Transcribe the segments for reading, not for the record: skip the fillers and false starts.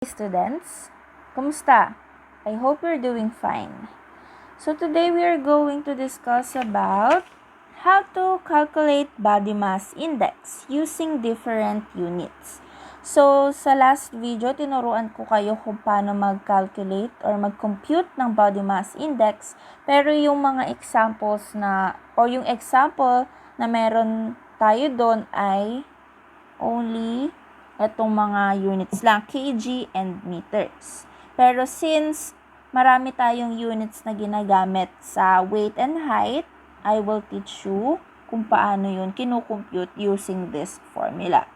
Students, kumusta? I hope you're doing fine. So today we are going to discuss about how to calculate body mass index using different units. So sa last video, tinuruan ko kayo kung paano mag-calculate or mag-compute ng body mass index, pero yung mga examples yung example na meron tayo doon ay only itong mga units lang, kg and meters. Pero since marami tayong units na ginagamit sa weight and height, I will teach you kung paano yun kinukompute using this formula.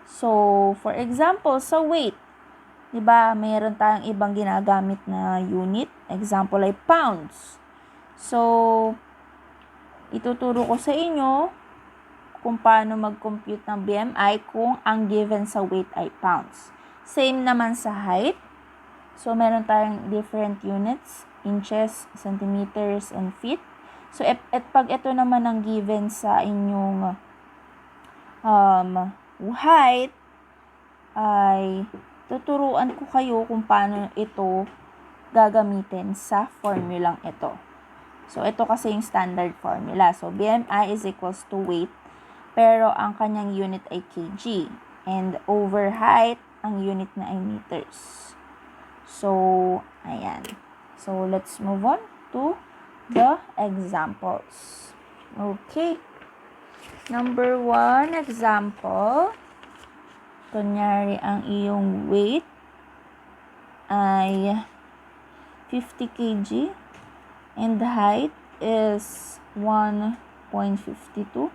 So, for example, sa weight, diba, mayroon tayong ibang ginagamit na unit. Example ay pounds. So, ituturo ko sa inyo kung paano mag-compute ng BMI kung ang given sa weight ay pounds. Same naman sa height. So, meron tayong different units, inches, centimeters, and feet. So, pag ito naman ang given sa inyong height, ay tuturuan ko kayo kung paano ito gagamitin sa formulang ito. So, ito kasi yung standard formula. So, BMI is equals to weight, pero ang kanyang unit ay kg. And over height, ang unit na ay meters. So, ayan. So, let's move on to the examples. Okay. Number 1 example. Kunyari, ang iyong weight ay 50 kg and the height is 1.52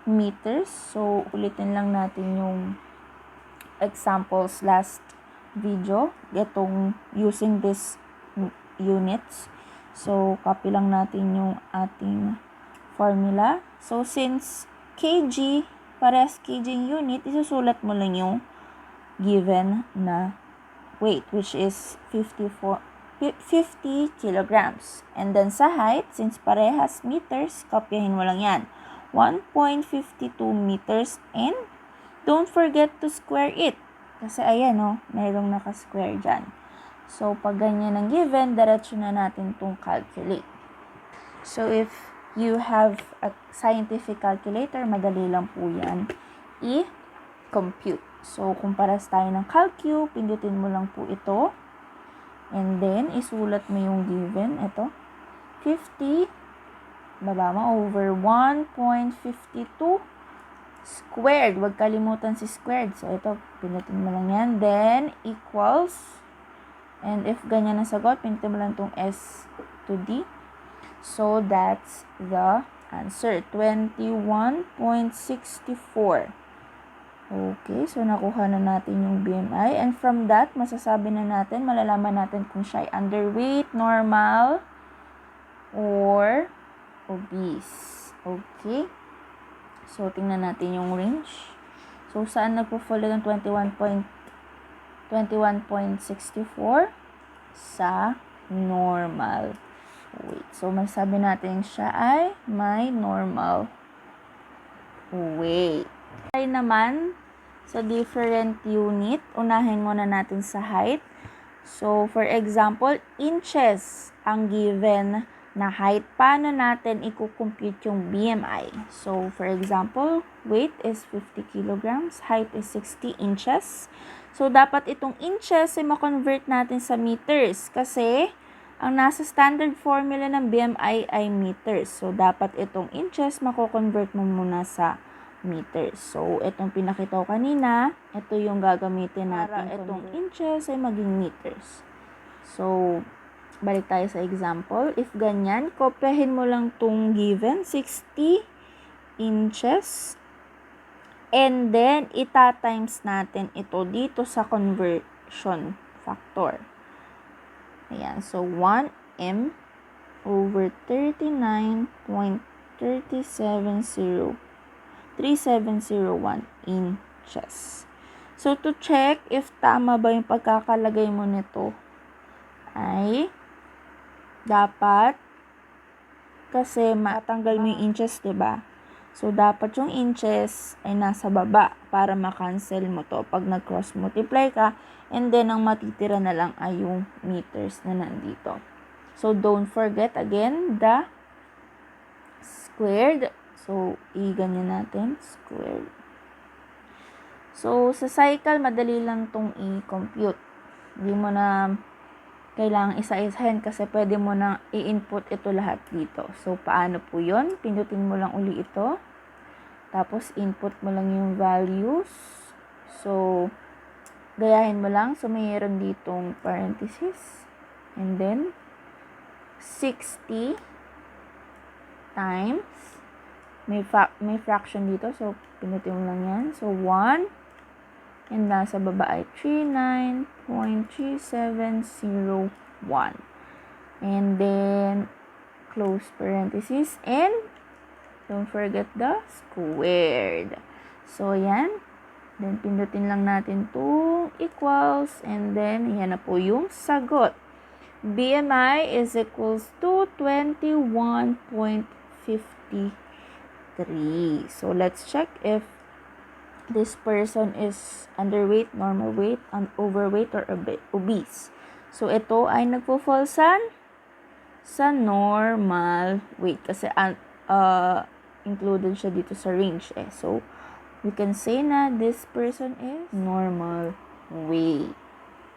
meters. So, ulitin lang natin yung examples last video. Itong using this units. So, copy lang natin yung ating formula. So, since kg, parehas kg unit, isusulat mo lang yung given na weight, which is 50 kilograms. And then sa height, since parehas meters, kopyahin mo lang yan. 1.52 meters, and don't forget to square it. Kasi ayan merong naka-square dyan. So, pag ganyan ang given, diretso na natin itong calculate. So, if you have a scientific calculator, madali lang po yan i-compute. So, kung paras tayo ng calcu, pindutin mo lang po ito. And then, isulat mo yung given. Ito, 50 baba mo over 1.52 squared. Huwag kalimutan si squared. So, ito, pinutin mo lang yan. Then, equals. And if ganyan ang sagot, pinutin mo lang itong S to D. So, that's the answer. 21.64. Okay, so nakuha na natin yung BMI. And from that, masasabi na natin, malalaman natin kung siya ay underweight, normal, or obese. Okay? So, tingnan natin yung range. So, saan nagpo-fall yung 21.64? Sa normal weight. So, masasabi natin siya ay may normal weight. Ay naman, sa different unit, unahin muna natin sa height. So, for example, inches ang given na height. Paano natin i-compute yung BMI? So, for example, weight is 50 kilograms, height is 60 inches. So, dapat itong inches ay ma-convert natin sa meters kasi ang nasa standard formula ng BMI ay meters. So, dapat itong inches mako-convert mo muna sa meters. So, itong pinakita ko kanina, ito yung gagamitin natin. Para itong inches ay maging meters. So, balik tayo sa example. If ganyan, kopyahin mo lang tong given, 60 inches. And then, ita-times natin ito dito sa conversion factor. Ayan. So, 1m over 39.3701 inches. So, to check if tama ba yung pagkakalagay mo nito, ay dapat kasi matanggal mo yung inches, diba? So, dapat yung inches ay nasa baba para ma-cancel mo to pag nag-cross multiply ka. And then, ang matitira na lang ay yung meters na nandito. So, don't forget again the squared. So, i-ganyan natin, squared. So, sa cycle, madali lang tong i-compute. Hindi mo na kailangang isa-isahin kasi pwede mo na i-input ito lahat dito. So, paano po yun? Pindutin mo lang uli ito. Tapos, input mo lang yung values. So, gayahin mo lang. So, mayroon ditong parenthesis. And then, 60 times. May fraction dito. So, pindutin mo lang yan. So, 1. And nasa baba ay 39.3701. And then, close parenthesis. And, don't forget the squared. So, yan. Then, pindutin lang natin itong equals. And then, yan na po yung sagot. BMI is equals to 21.53. So, let's check if this person is underweight, normal weight, overweight, or obese. So, ito ay nagpo-fall sa normal weight. Kasi included siya dito sa range eh. So, we can say na this person is normal weight.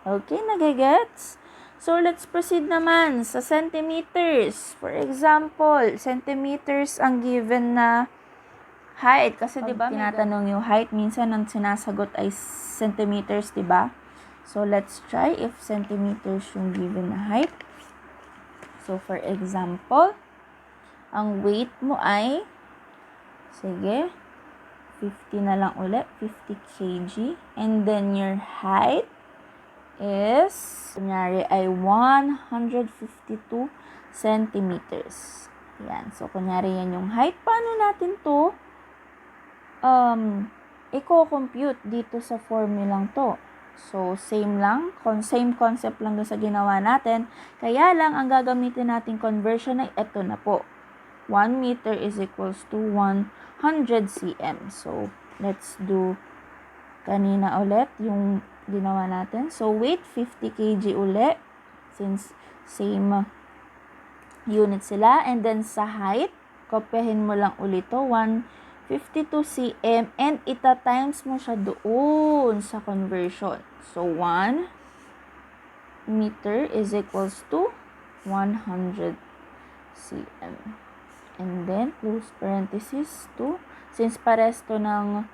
Okay, nagigets? So, let's proceed naman sa centimeters. For example, centimeters ang given na height. Kasi diba, tinatanong yung height, minsan ang sinasagot ay centimeters, diba? So, let's try if centimeters yung given na height. So, for example, ang weight mo ay, sige, 50 na lang ulit, 50 kg. And then, your height is, kunyari, ay 152 centimeters. Yan. So, kunyari, yan yung height. Paano natin to i-compute dito sa formulang to? So, same lang. Same concept lang doon sa ginawa natin. Kaya lang, ang gagamitin natin conversion ay ito na po. 1 meter is equals to 100 cm. So, let's do kanina ulit yung ginawa natin. So, weight 50 kg ulit. Since same unit sila. And then, sa height, kopyahin mo lang ulit to 152 cm and ita-times mo siya doon sa conversion. So, 1 meter is equals to 100 cm. And then, close parenthesis to, since pares to ng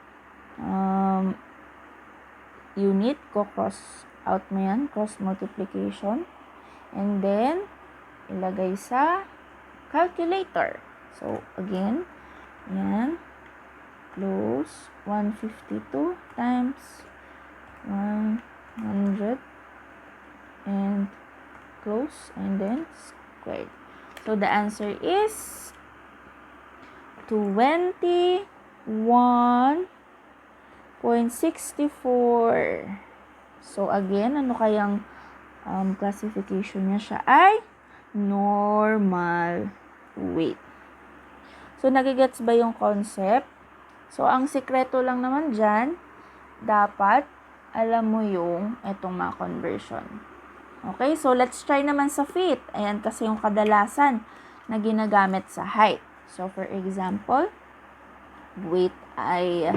unit, cross out mo yan, cross multiplication. And then, ilagay sa calculator. So, again, yan. Close, 152 times 100 and close, and then squared. So, the answer is 21.64. So, again, ano kayang classification niya siya ay normal weight. So, nagigets ba yung concept? So, ang sikreto lang naman dyan, dapat alam mo yung itong mga conversion. Okay, so let's try naman sa feet. Ayan kasi yung kadalasan na ginagamit sa height. So, for example, weight ay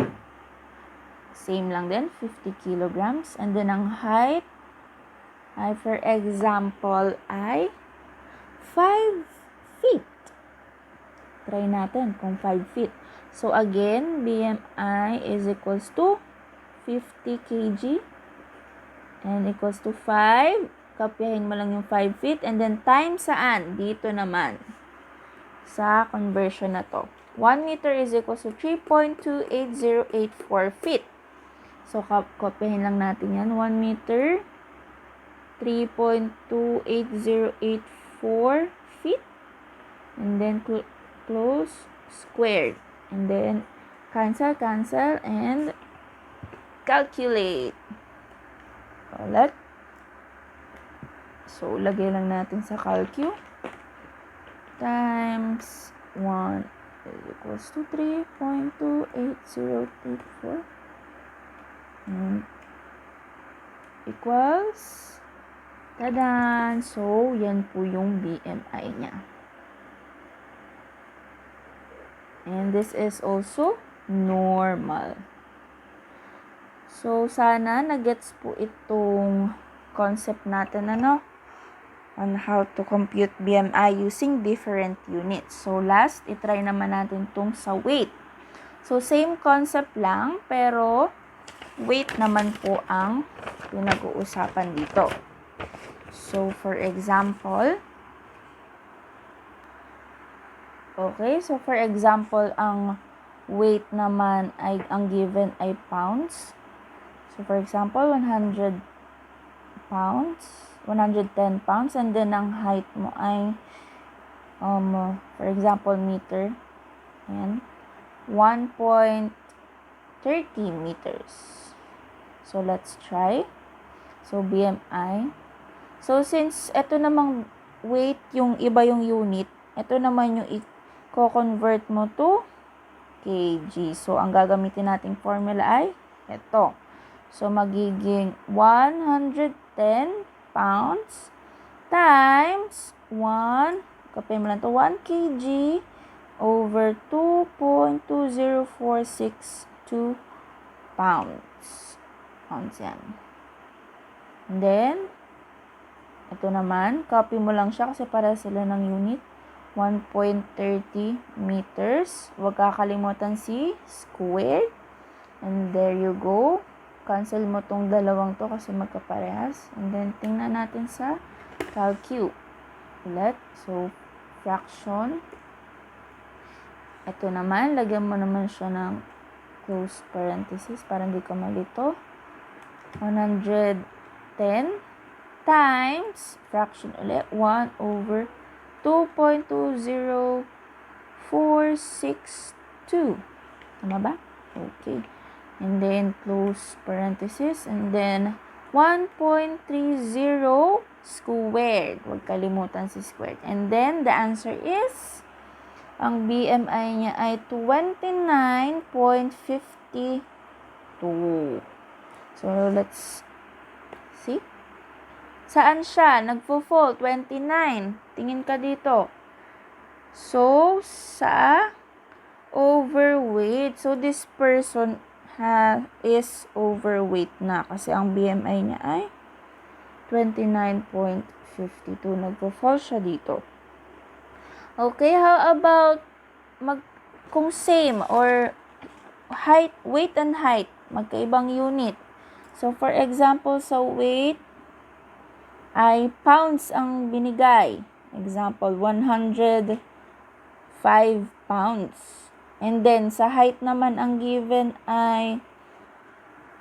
same lang din, 50 kilograms. And then, ang height ay, for example, ay 5 feet. Try natin kung 5 feet. So, again, BMI is equals to 50 kg and equals to 5. Kopyahin mo lang yung 5 feet. And then, times saan? Dito naman. Sa conversion na to. 1 meter is equals to 3.28084 feet. So, kopyahin lang natin yan. 1 meter, 3.28084 feet. And then, close, squared. And then, cancel, and calculate. Ulit. So, lagay lang natin sa calcu. Times 1 is equals to 3.28084 and equals, tadan! So, yan po yung BMI niya. And this is also normal. So, sana nagets po itong concept natin, on how to compute BMI using different units. So, last, itry naman natin itong sa weight. So, same concept lang, pero weight naman po ang pinag-uusapan dito. So, for example, ang weight naman ay, ang given ay pounds. So, for example, 100 pounds, 110 pounds, and then ang height mo ay, for example, meter, and 1.30 meters. So, let's try. So, BMI. So, since ito namang weight, yung iba yung unit, ito naman yung i-convert mo to kg. So, ang gagamitin nating formula ay ito. So, magiging 110 pounds times 1 kg over 2.20462 pounds. Yan. And then, ito naman, copy mo lang siya kasi para sila ng unit. 1.30 meters. Huwag kakalimutan si squared. And there you go. Cancel mo tong dalawang to kasi magkaparehas. And then, tingnan natin sa calcu. Ulit. So, fraction. Ito naman, lagyan mo naman siya ng close parenthesis para hindi ka malito. 110 times, fraction ulit, 1 over 2.20462. Tama ba? Okay. And then, close parenthesis. And then, 1.30 squared. Huwag kalimutan si squared. And then, the answer is, ang BMI niya ay 29.52. So, let's see. Saan siya? Nagfo-fall. 29. Tingin ka dito. So, sa overweight. So, this person is overweight na. Kasi ang BMI niya ay 29.52. Nagfo-fall siya dito. Okay, how about kung same or height, weight and height, magkaibang unit. So, for example, sa weight, ay pounds ang binigay. Example, 105 pounds. And then, sa height naman, ang given ay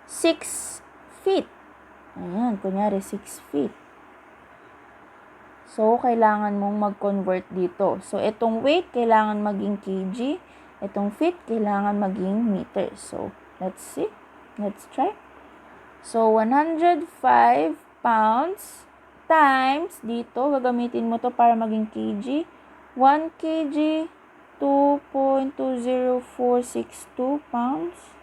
6 feet. Ayan, kunyari 6 feet. So, kailangan mong mag-convert dito. So, itong weight, kailangan maging kg. Itong feet, kailangan maging meter. So, let's see. Let's try. So, 105 pounds times, dito, gagamitin mo to para maging kg. 1 kg, 2.20462 pounds.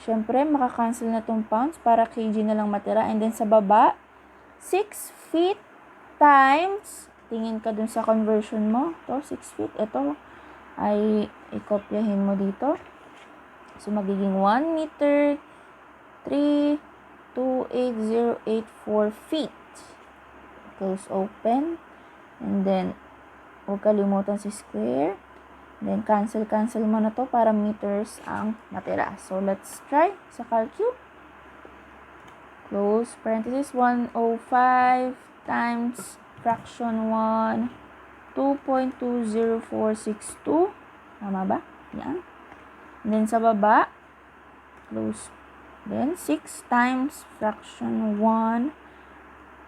Siyempre, makakancel na tong pounds para kg na lang matira. And then, sa baba, 6 feet times, tingin ka dun sa conversion mo. Ito, 6 feet. Ito, ay ikopyahin mo dito. So, magiging 1 meter, 3.28084 feet. Close open. And then, huwag kalimutan si square. Then, cancel mo na to para meters ang matira. So, let's try sa calcu. Close parenthesis, 105 times fraction 1, 2.20462. Tama ba? Yan. And then sa baba, close. Then 6 times fraction 1,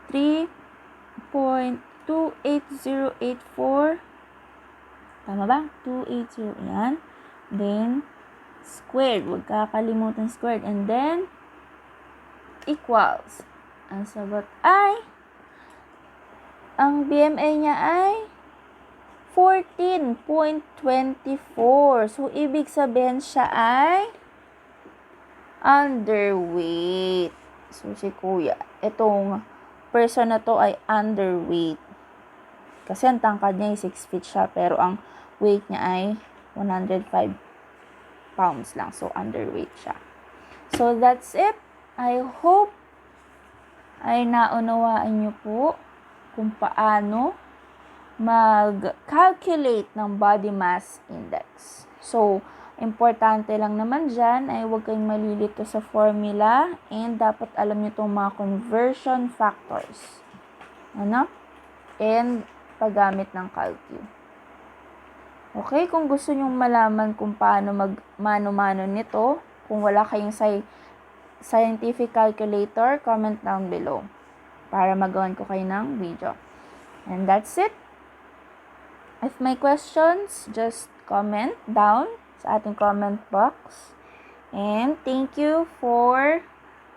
3.28084. Tama ba? 280. Yan. Then, squared. Huwag kakalimutan squared. And then, equals. Ang sagot ay, ang BMI niya ay 14.24. So, ibig sabihin siya ay underweight. So, si kuya, itong person na to ay underweight. Kasi ang tangkad niya ay 6 feet siya, pero ang weight niya ay 105 pounds lang. So, underweight siya. So, that's it. I hope ay naunawaan niyo po kung paano mag-calculate ng body mass index. So, importante lang naman dyan ay huwag kayong malilito sa formula and dapat alam niyo itong mga conversion factors. Ano? And paggamit ng calcu. Okay, kung gusto nyong malaman kung paano mag-mano-mano nito, kung wala kayong scientific calculator, comment down below para magawan ko kayo ng video. And that's it. If may questions, just comment down sa ating comment box. And thank you for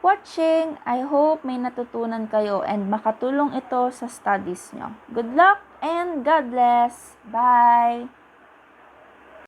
watching. I hope may natutunan kayo and makatulong ito sa studies nyo. Good luck and God bless. Bye!